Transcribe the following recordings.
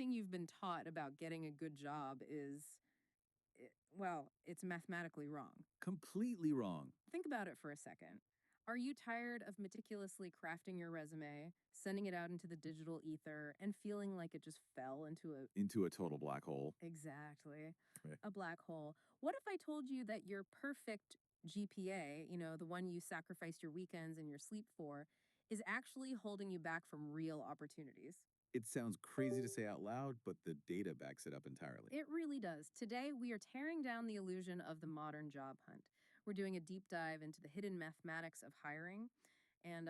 everything you've been taught about getting a good job is, well, it's mathematically wrong. Completely wrong. Think about it for a second. Are you tired of meticulously crafting your resume, sending it out into the digital ether, and feeling like it just fell into a Into a total black hole. exactly Right. a black hole? What if I told you that your perfect GPA, the one you sacrificed your weekends and your sleep for, is actually holding you back from real opportunities? It sounds crazy to say out loud, but the data backs it up entirely. It really does. Today, we are tearing down the illusion of the modern job hunt. We're doing a deep dive into the hidden mathematics of hiring. And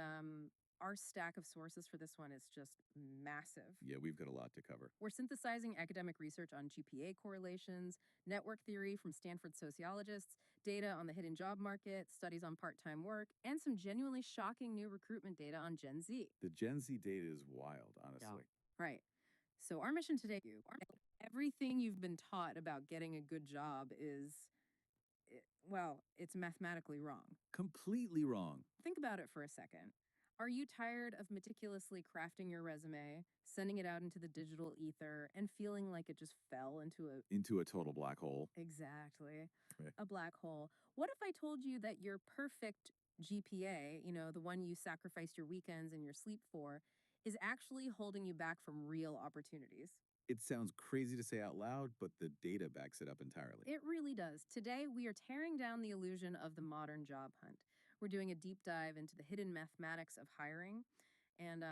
our stack of sources for this one is just massive. Yeah, we've got a lot to cover. We're synthesizing academic research on GPA correlations, network theory from Stanford sociologists, data on the hidden job market, studies on part time work, and some genuinely shocking new recruitment data on Gen Z. The Gen Z data is wild, honestly. Right. So, our mission today, everything you've been taught about getting a good job is, well, it's mathematically wrong. Completely wrong. Think about it for a second. Are you tired of meticulously crafting your resume, sending it out into the digital ether, and feeling like it just fell into a Into a total black hole. exactly Right. a black hole? What if I told you that your perfect GPA, the one you sacrificed your weekends and your sleep for, is actually holding you back from real opportunities? It sounds crazy to say out loud, but the data backs it up entirely. It really does. Today, we are tearing down the illusion of the modern job hunt. We're doing a deep dive into the hidden mathematics of hiring. And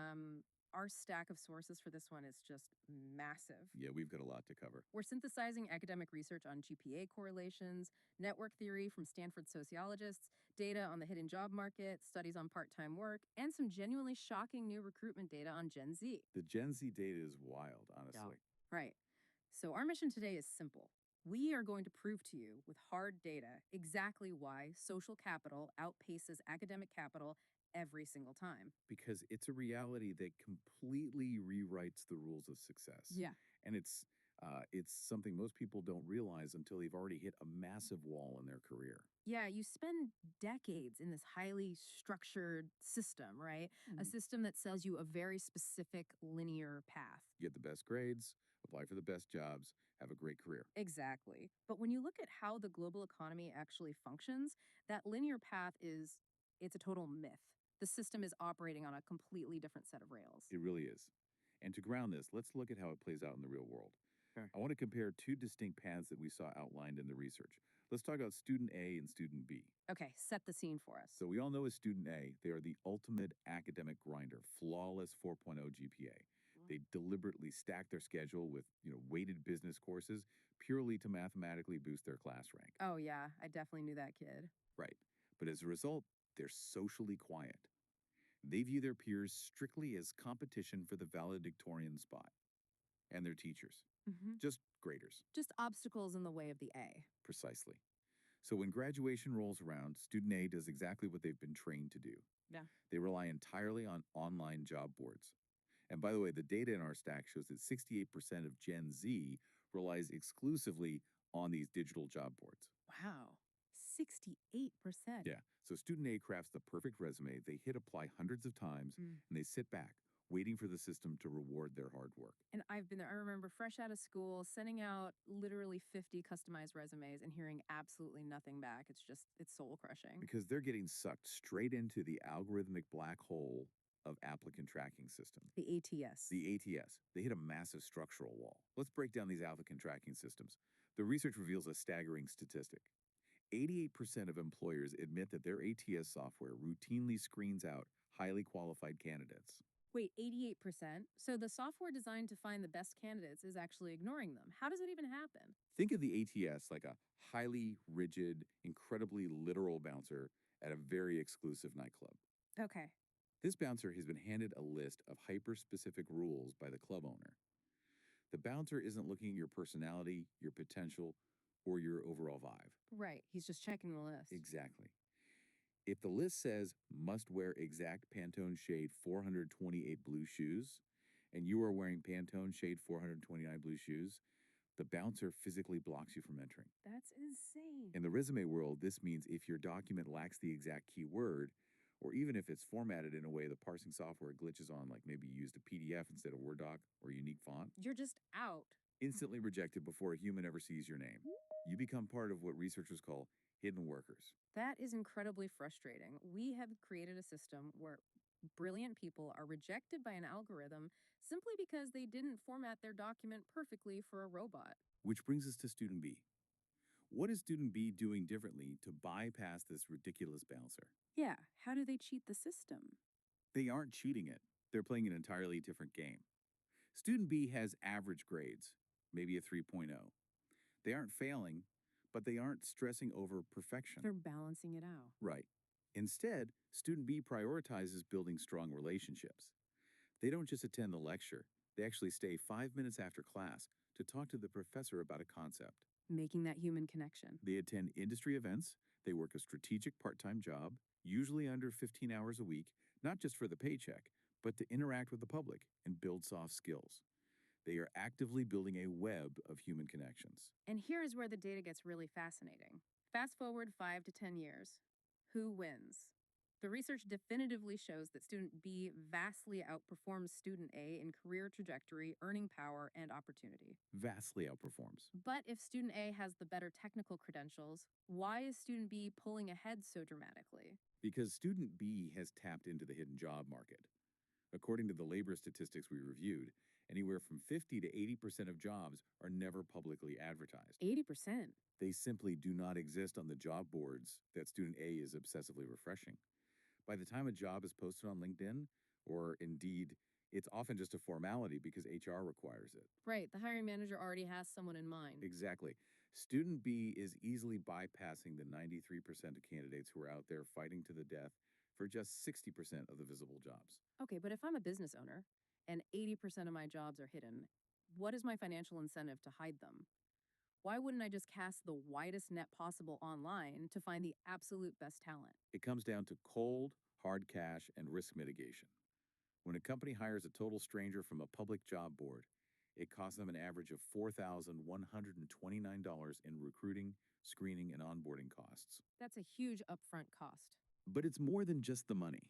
our stack of sources for this one is just massive. Yeah, we've got a lot to cover. We're synthesizing academic research on GPA correlations, network theory from Stanford sociologists, data on the hidden job market, studies on part time work, and some genuinely shocking new recruitment data on Gen Z. The Gen Z data is wild, honestly. Right. So, our mission today is simple. We are going to prove to you with hard data exactly why social capital outpaces academic capital every single time. Because it's a reality that completely rewrites the rules of success. Yeah. And it's something most people don't realize until they've already hit a massive wall in their career. Yeah, you spend decades in this highly structured system, right? A system that sells you a very specific linear path. Get the best grades, apply for the best jobs, have a great career. Exactly. But when you look at how the global economy actually functions, that linear path it's a total myth. The system is operating on a completely different set of rails. It really is. And to ground this, let's look at how it plays out in the real world. Sure. I want to compare two distinct paths that we saw outlined in the research. Let's talk about student A and student B. Okay, set the scene for us. So we all know as student A, they are the ultimate academic grinder, flawless 4.0 GPA. They deliberately stack their schedule with, weighted business courses purely to mathematically boost their class rank. Oh, yeah, I definitely knew that kid. Right. But as a result, they're socially quiet. They view their peers strictly as competition for the valedictorian spot. And their teachers, just graders. Just obstacles in the way of the A. Precisely. So when graduation rolls around, student A does exactly what they've been trained to do. Yeah. They rely entirely on online job boards. And by the way, the data in our stack shows that 68% of Gen Z relies exclusively on these digital job boards. Wow. 68%. Yeah. So student A crafts the perfect resume. They hit apply hundreds of times and they sit back, waiting for the system to reward their hard work. And I've been there. I remember fresh out of school, sending out literally 50 customized resumes and hearing absolutely nothing back. It's soul crushing. Because they're getting sucked straight into the algorithmic black hole of applicant tracking systems. The ATS. The ATS. They hit a massive structural wall. Let's break down these applicant tracking systems. The research reveals a staggering statistic. 88% of employers admit that their ATS software routinely screens out highly qualified candidates. Wait, 88%? So the software designed to find the best candidates is actually ignoring them. How does it even happen? Think of the ATS like a highly rigid, incredibly literal bouncer at a very exclusive nightclub. Okay. This bouncer has been handed a list of hyper-specific rules by the club owner. The bouncer isn't looking at your personality, your potential, or your overall vibe. Right. He's just checking the list. Exactly. If the list says must wear exact Pantone shade 428 blue shoes, and you are wearing Pantone shade 429 blue shoes, the bouncer physically blocks you from entering. That's insane. In the resume world, this means if your document lacks the exact keyword, or even if it's formatted in a way the parsing software glitches on, like maybe you used a PDF instead of Word doc or a unique font, You're just out. instantly rejected before a human ever sees your name. You become part of what researchers call hidden workers. That is incredibly frustrating. We have created a system where brilliant people are rejected by an algorithm simply because they didn't format their document perfectly for a robot. Which brings us to Student B. What is Student B doing differently to bypass this ridiculous bouncer? Yeah, how do they cheat the system? They aren't cheating it, they're playing an entirely different game. Student B has average grades, maybe a 3.0. They aren't failing, but they aren't stressing over perfection. They're balancing it out. Right. Instead, Student B prioritizes building strong relationships. They don't just attend the lecture, they actually stay 5 minutes after class to talk to the professor about a concept. Making that human connection. They attend industry events, they work a strategic part time job, usually under 15 hours a week, not just for the paycheck, but to interact with the public and build soft skills. They are actively building a web of human connections. And here is where the data gets really fascinating. Fast forward 5 to 10 years. Who wins? The research definitively shows that student B vastly outperforms student A in career trajectory, earning power, and opportunity. Vastly outperforms. But if student A has the better technical credentials, why is student B pulling ahead so dramatically? Because student B has tapped into the hidden job market. According to the labor statistics we reviewed, anywhere from 50 to 80% of jobs are never publicly advertised. 80%. They simply do not exist on the job boards that student A is obsessively refreshing. By the time a job is posted on LinkedIn, or Indeed, it's often just a formality because HR requires it. Right, the hiring manager already has someone in mind. Exactly. Student B is easily bypassing the 93% of candidates who are out there fighting to the death for just 60% of the visible jobs. Okay, but if I'm a business owner and 80% of my jobs are hidden, what is my financial incentive to hide them? Why wouldn't I just cast the widest net possible online to find the absolute best talent? It comes down to cold, hard cash, and risk mitigation. When a company hires a total stranger from a public job board, it costs them an average of $4,129 in recruiting, screening, and onboarding costs. That's a huge upfront cost. But it's more than just the money.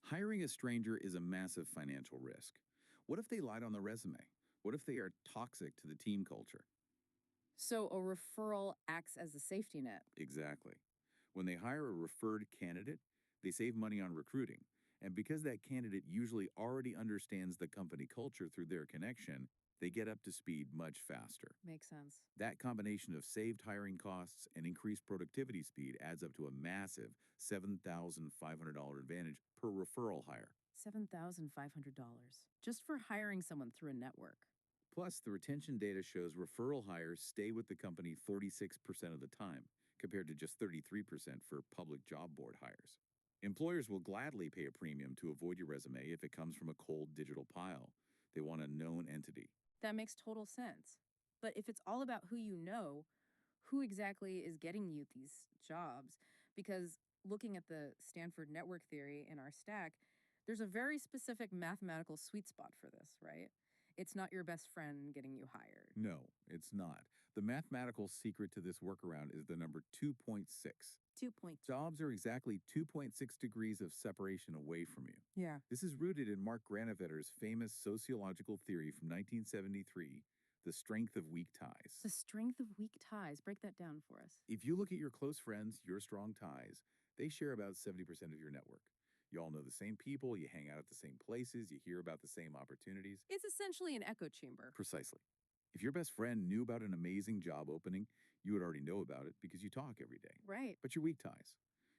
Hiring a stranger is a massive financial risk. What if they lied on the resume? What if they are toxic to the team culture? So a referral acts as a safety net. Exactly. When they hire a referred candidate, they save money on recruiting. And because that candidate usually already understands the company culture through their connection, they get up to speed much faster. Makes sense. That combination of saved hiring costs and increased productivity speed adds up to a massive $7,500 advantage per referral hire. $7,500 just for hiring someone through a network. Plus, the retention data shows referral hires stay with the company 46% of the time, compared to just 33% for public job board hires. Employers will gladly pay a premium to avoid your resume if it comes from a cold digital pile. They want a known entity. That makes total sense. But if it's all about who you know, who exactly is getting you these jobs? Because looking at the Stanford network theory in our stack, there's a very specific mathematical sweet spot for this, right? It's not your best friend getting you hired. No, it's not. The mathematical secret to this workaround is the number 2.6. 2 point. Jobs are exactly 2.6 degrees of separation away from you. Yeah. This is rooted in Mark Granovetter's famous sociological theory from 1973, the strength of weak ties. The strength of weak ties. Break that down for us. If you look at your close friends, your strong ties, they share about 70% of your network. You all know the same people, you hang out at the same places, you hear about the same opportunities. It's essentially an echo chamber. Precisely. If your best friend knew about an amazing job opening, you would already know about it because you talk every day. Right. But your weak ties,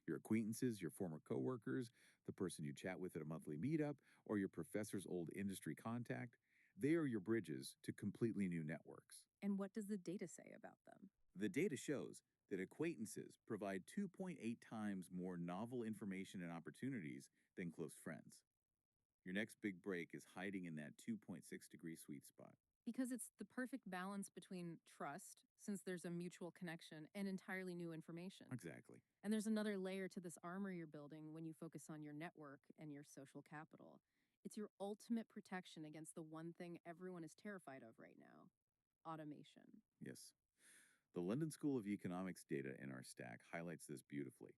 your acquaintances, your former coworkers, the person you chat with at a monthly meetup, or your professor's old industry contact, they are your bridges to completely new networks. And what does the data say about them? The data shows that acquaintances provide 2.8 times more novel information and opportunities than close friends. Your next big break is hiding in that 2.6-degree sweet spot. Because it's the perfect balance between trust, since there's a mutual connection, and entirely new information. Exactly. And there's another layer to this armor you're building when you focus on your network and your social capital. It's your ultimate protection against the one thing everyone is terrified of right now: automation. Yes. The London School of Economics data in our stack highlights this beautifully.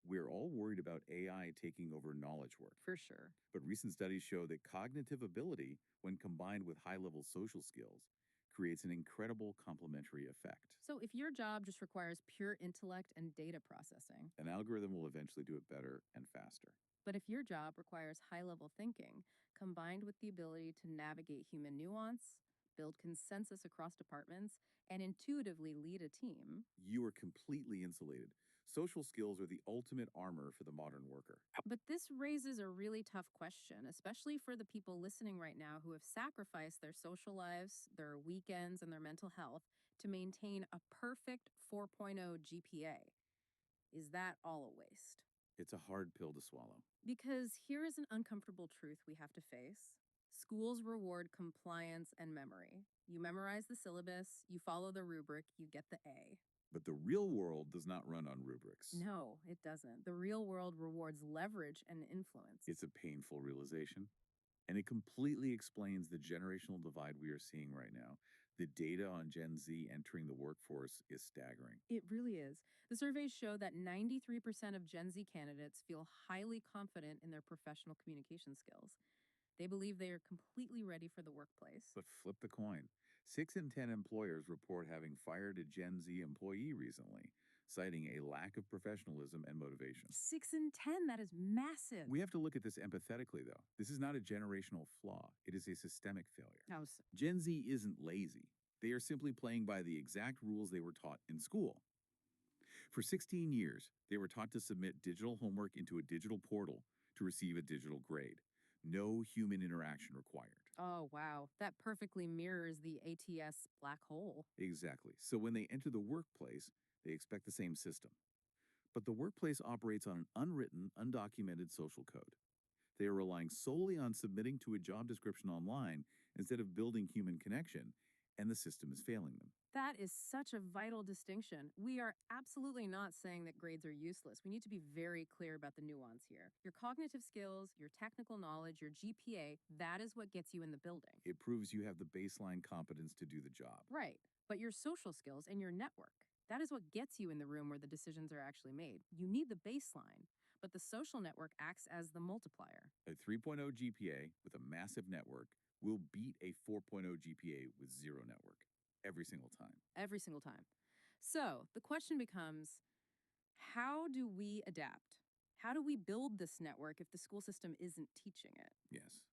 We're all worried about AI taking over knowledge work, For sure. but recent studies show that cognitive ability, when combined with high level social skills, creates an incredible complementary effect. So if your job just requires pure intellect and data processing, An algorithm will eventually do it better and faster. but if your job requires high level thinking, combined with the ability to navigate human nuance, build consensus across departments, and intuitively lead a team, You are completely insulated. Social skills are the ultimate armor for the modern worker. but this raises a really tough question, especially for the people listening right now who have sacrificed their social lives, their weekends, and their mental health to maintain a perfect 4.0 GPA. Is that all a waste? It's a hard pill to swallow. Because here is an uncomfortable truth we have to face. Schools reward compliance and memory. You memorize the syllabus, you follow the rubric, you get the A. But the real world does not run on rubrics. No, it doesn't. The real world rewards leverage and influence. It's a painful realization, and it completely explains the generational divide we are seeing right now. The data on Gen Z entering the workforce is staggering. It really is. The surveys show that 93% of Gen Z candidates feel highly confident in their professional communication skills. They believe they are completely ready for the workplace. But flip the coin. 6 in 10 employers report having fired a Gen Z employee recently, citing a lack of professionalism and motivation. 6 in 10, that is massive. We have to look at this empathetically, though. This is not a generational flaw, it is a systemic failure. Oh, Gen Z isn't lazy, they are simply playing by the exact rules they were taught in school. For 16 years, they were taught to submit digital homework into a digital portal to receive a digital grade. No human interaction required. oh, wow. That perfectly mirrors the ATS black hole. Exactly. So when they enter the workplace, they expect the same system. But the workplace operates on an unwritten, undocumented social code. They are relying solely on submitting to a job description online instead of building human connection, and the system is failing them. That is such a vital distinction. We are absolutely not saying that grades are useless. We need to be very clear about the nuance here. Your cognitive skills, your technical knowledge, your GPA, that is what gets you in the building. It proves you have the baseline competence to do the job. Right. But your social skills and your network, that is what gets you in the room where the decisions are actually made. You need the baseline, but the social network acts as the multiplier. A 3.0 GPA with a massive network will beat a 4.0 GPA with zero network every single time. Every single time. So the question becomes, how do we adapt? How do we build this network if the school system isn't teaching it? Yes.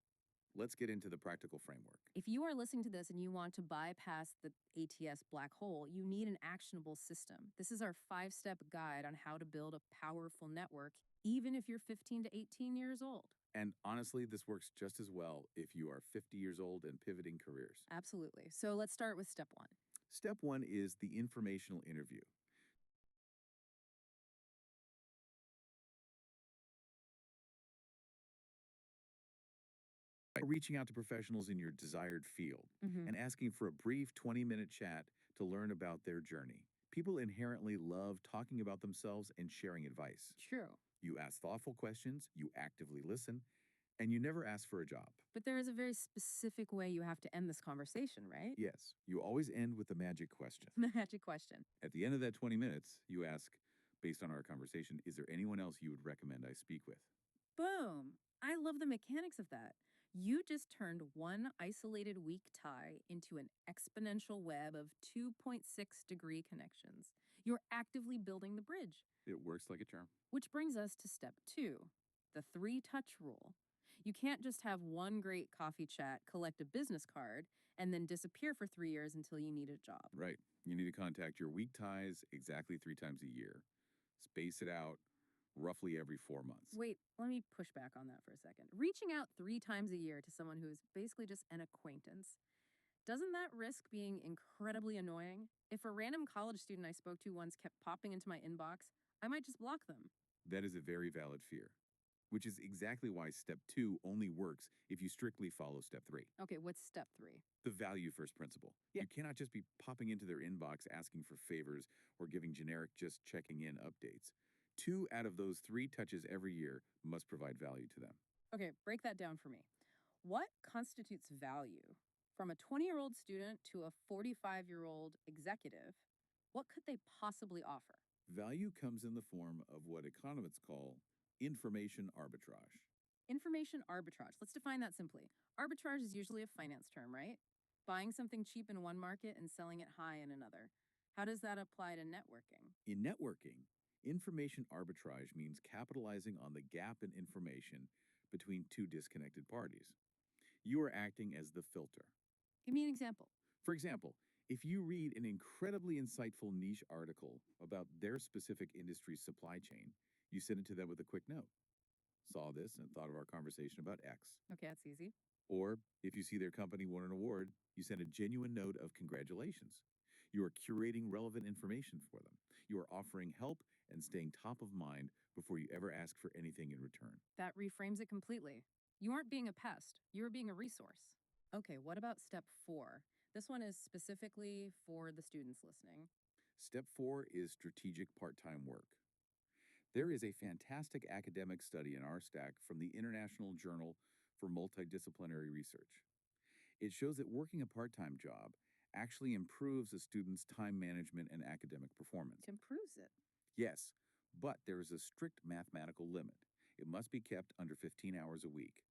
Let's get into the practical framework. If you are listening to this and you want to bypass the ATS black hole, you need an actionable system. This is our 5-step guide on how to build a powerful network, even if you're 15 to 18 years old. And honestly, this works just as well if you are 50 years old and pivoting careers. Absolutely. So let's start with step 1. Step 1 is the informational interview. Reaching out to professionals in your desired field and asking for a brief 20-minute chat to learn about their journey. People inherently love talking about themselves and sharing advice. True. You ask thoughtful questions, you actively listen, and you never ask for a job. But there is a very specific way you have to end this conversation, right? Yes, you always end with the magic question. The magic question. At the end of that 20 minutes, you ask, based on our conversation, is there anyone else you would recommend I speak with? Boom. I love the mechanics of that. You just turned one isolated weak tie into an exponential web of 2.6-degree connections. You're actively building the bridge. It works like a charm. Which brings us to step 2, the 3-touch rule. You can't just have one great coffee chat, collect a business card, and then disappear for 3 years until you need a job. Right. You need to contact your weak ties exactly 3 times a year. Space it out roughly every 4 months. Wait, let me push back on that for a second. Reaching out 3 times a year to someone who is basically just an acquaintance, doesn't that risk being incredibly annoying? If a random college student I spoke to once kept popping into my inbox, I might just block them. That is a very valid fear, which is exactly why step 2 only works if you strictly follow step 3. Okay, what's step 3? The value first principle. You cannot just be popping into their inbox asking for favors or giving generic just checking in updates. 2 out of those 3 touches every year must provide value to them. Okay, break that down for me. What constitutes value? From a 20-year-old student to a 45-year-old executive, what could they possibly offer? Value comes in the form of what economists call information arbitrage. Information arbitrage. Let's define that simply. Arbitrage is usually a finance term, right? Buying something cheap in one market and selling it high in another. How does that apply to networking? In networking, information arbitrage means capitalizing on the gap in information between two disconnected parties. You are acting as the filter. Give me an example. For example, if you read an incredibly insightful niche article about their specific industry's supply chain, you send it to them with a quick note. Saw this and thought of our conversation about X. Okay, that's easy. Or if you see their company won an award, you send a genuine note of congratulations. You are curating relevant information for them. You are offering help and staying top of mind before you ever ask for anything in return. That reframes it completely. You aren't being a pest, you're being a resource. Okay, what about step 4? This one is specifically for the students listening. Step 4 is strategic part time work. There is a fantastic academic study in our stack from the International Journal for Multidisciplinary Research. It shows that working a part time job actually improves a student's time management and academic performance. It improves it. Yes, but there is a strict mathematical limit. It must be kept under 15 hours a week.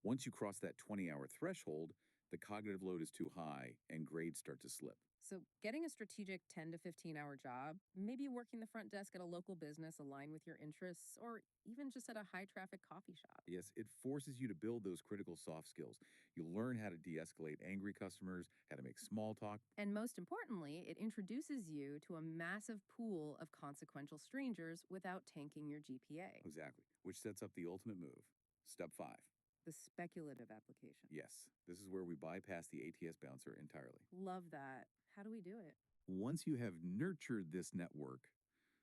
Once you cross that 20-hour threshold, the cognitive load is too high and grades start to slip. So, getting a strategic 10 to 15-hour job, maybe working the front desk at a local business aligned with your interests, or even just at a high traffic coffee shop. Yes, it forces you to build those critical soft skills. You learn how to de escalate angry customers, how to make small talk. And most importantly, it introduces you to a massive pool of consequential strangers without tanking your GPA. Exactly, which sets up the ultimate move. Step 5. The speculative application. Yes, this is where we bypass the ATS bouncer entirely. Love that. How do we do it? Once you have nurtured this network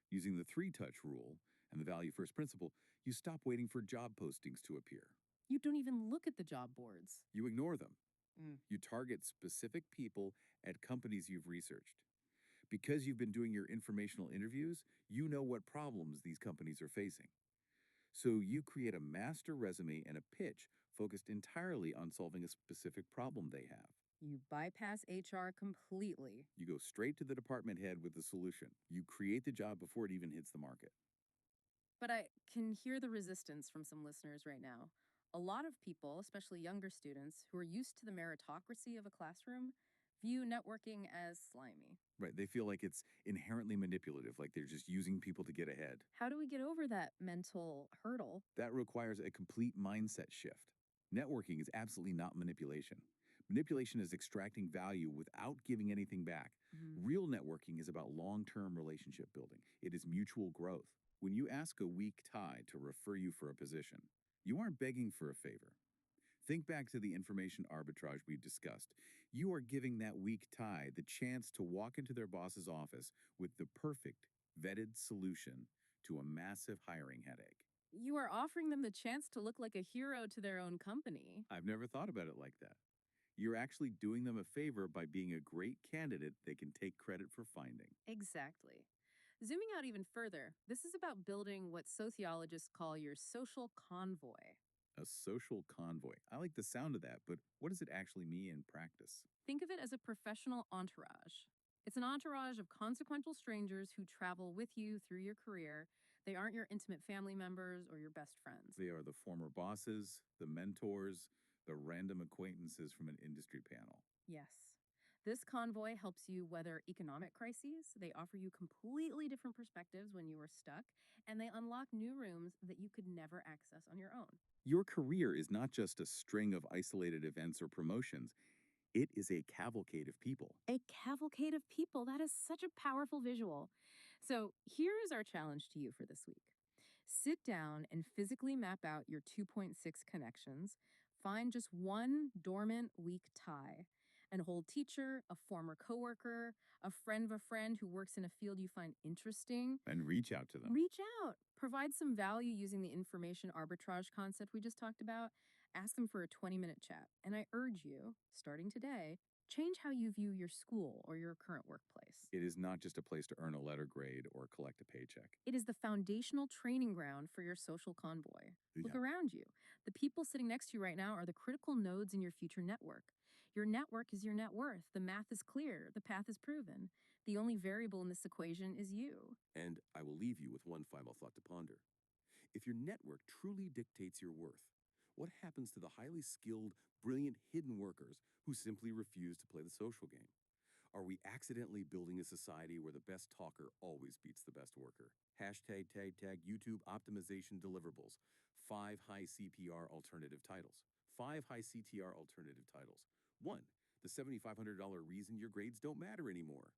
using the 3-touch rule and the value first principle, you stop waiting for job postings to appear. You don't even look at the job boards. You ignore them. Mm. You target specific people at companies you've researched. Because you've been doing your informational interviews, you know what problems these companies are facing. So you create a master resume and a pitch focused entirely on solving a specific problem they have. You bypass HR completely. You go straight to the department head with the solution. You create the job before it even hits the market. But I can hear the resistance from some listeners right now. A lot of people, especially younger students who are used to the meritocracy of a classroom, view networking as slimy. Right, they feel like it's inherently manipulative, like they're just using people to get ahead. How do we get over that mental hurdle? That requires a complete mindset shift. Networking is absolutely not manipulation. Manipulation is extracting value without giving anything back. Real networking is about long-term relationship building. It is mutual growth. When you ask a weak tie to refer you for a position, you aren't begging for a favor. Think back to the information arbitrage we discussed. You are giving that weak tie the chance to walk into their boss's office with the perfect, vetted solution to a massive hiring headache. You are offering them the chance to look like a hero to their own company. I've never thought about it like that. You're actually doing them a favor by being a great candidate they can take credit for finding. Exactly. Zooming out even further, this is about building what sociologists call your social convoy. A social convoy. I like the sound of that, but what does it actually mean in practice? Think of it as a professional entourage. It's an entourage of consequential strangers who travel with you through your career. They aren't your intimate family members or your best friends. They are the former bosses, the mentors, the random acquaintances from an industry panel. Yes. This convoy helps you weather economic crises. They offer you completely different perspectives when you are stuck, and they unlock new rooms that you could never access on your own. Your career is not just a string of isolated events or promotions. It is a cavalcade of people. A cavalcade of people. That is such a powerful visual. So here is our challenge to you for this week. Sit down and physically map out your 2.6 connections. Find just one dormant, weak tie. An old teacher, a former coworker, a friend of a friend who works in a field you find interesting. And reach out to them. Reach out. Provide some value using the information arbitrage concept we just talked about. Ask them for a 20-minute chat. And I urge you, starting today, change how you view your school or your current workplace. It is not just a place to earn a letter grade or collect a paycheck. It is the foundational training ground for your social convoy. Look Yeah. around you. The people sitting next to you right now are the critical nodes in your future network. Your network is your net worth. The math is clear. The path is proven. The only variable in this equation is you. And I will leave you with one final thought to ponder. If your network truly dictates your worth, what happens to the highly skilled, brilliant hidden workers who simply refuse to play the social game? Are we accidentally building a society where the best talker always beats the best worker? Hashtag tag tag YouTube optimization deliverables. 5 high CPR alternative titles. 5 high CTR alternative titles. 1. The $7,500 reason your grades don't matter anymore.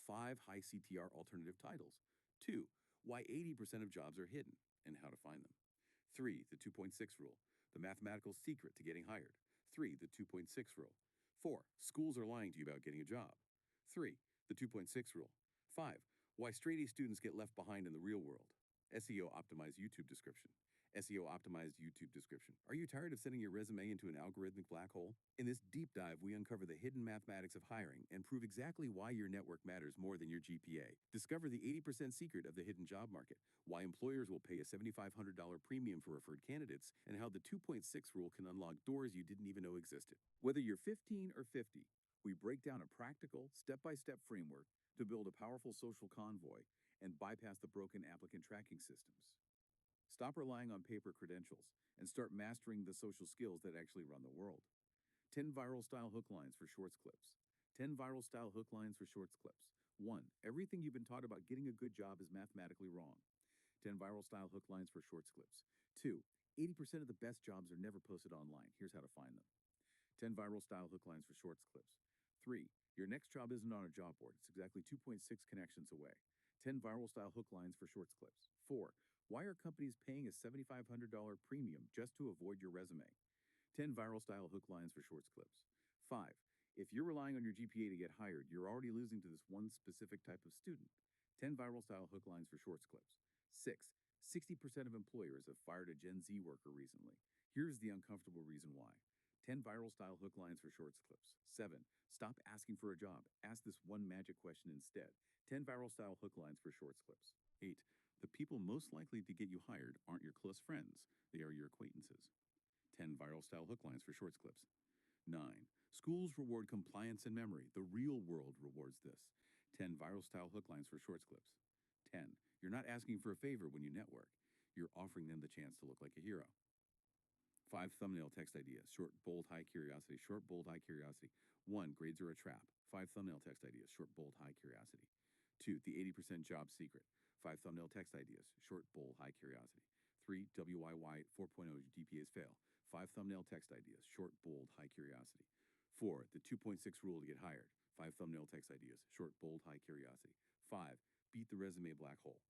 5 high CTR alternative titles. 2. Why 80% of jobs are hidden and how to find them. 3. The 2.6 rule. The mathematical secret to getting hired. 3. The 2.6 rule. 4. Schools are lying to you about getting a job. 3. The 2.6 rule. 5. Why straight A students get left behind in the real world. SEO optimized YouTube description. SEO optimized YouTube description. Are you tired of sending your resume into an algorithmic black hole? In this deep dive, we uncover the hidden mathematics of hiring and prove exactly why your network matters more than your GPA. Discover the 80% secret of the hidden job market, why employers will pay a $7,500 premium for referred candidates, and how the 2.6 rule can unlock doors you didn't even know existed. Whether you're 15 or 50, we break down a practical, step-by-step framework to build a powerful social convoy and bypass the broken applicant tracking systems. Stop relying on paper credentials and start mastering the social skills that actually run the world. 10 viral style hook lines for shorts clips. 10 viral style hook lines for shorts clips. 1. Everything you've been taught about getting a good job is mathematically wrong. 10 viral style hook lines for shorts clips. 2. 80% of the best jobs are never posted online. Here's how to find them. 10 viral style hook lines for shorts clips. 3. Your next job isn't on a job board. It's exactly 2.6 connections away. 10 viral style hook lines for shorts clips. 4. Why are companies paying a $7,500 premium just to avoid your resume? 10 viral style hook lines for shorts clips. 5. If you're relying on your GPA to get hired, you're already losing to this one specific type of student. 10 viral style hook lines for shorts clips. 6. 60% of employers have fired a Gen Z worker recently. Here's the uncomfortable reason why. 10 viral style hook lines for shorts clips. 7. Stop asking for a job. Ask this one magic question instead. 10 viral style hook lines for shorts clips. 8. The people most likely to get you hired aren't your close friends, they are your acquaintances. 10 viral style hook lines for shorts clips. 9. Schools reward compliance and memory. The real world rewards this. 10 viral style hook lines for shorts clips. 10. You're not asking for a favor when you network. You're offering them the chance to look like a hero. 5 thumbnail text ideas. Short, bold, high curiosity. Short, bold, high curiosity. 1. Grades are a trap. 5 thumbnail text ideas. Short, bold, high curiosity. 2. The 80% job secret. 5 thumbnail text ideas. Short, bold, high curiosity. 3. WYY 4.0 GPAs fail. 5 thumbnail text ideas. Short, bold, high curiosity. 4. The 2.6 rule to get hired. 5 thumbnail text ideas. Short, bold, high curiosity. 5. Beat the resume black hole.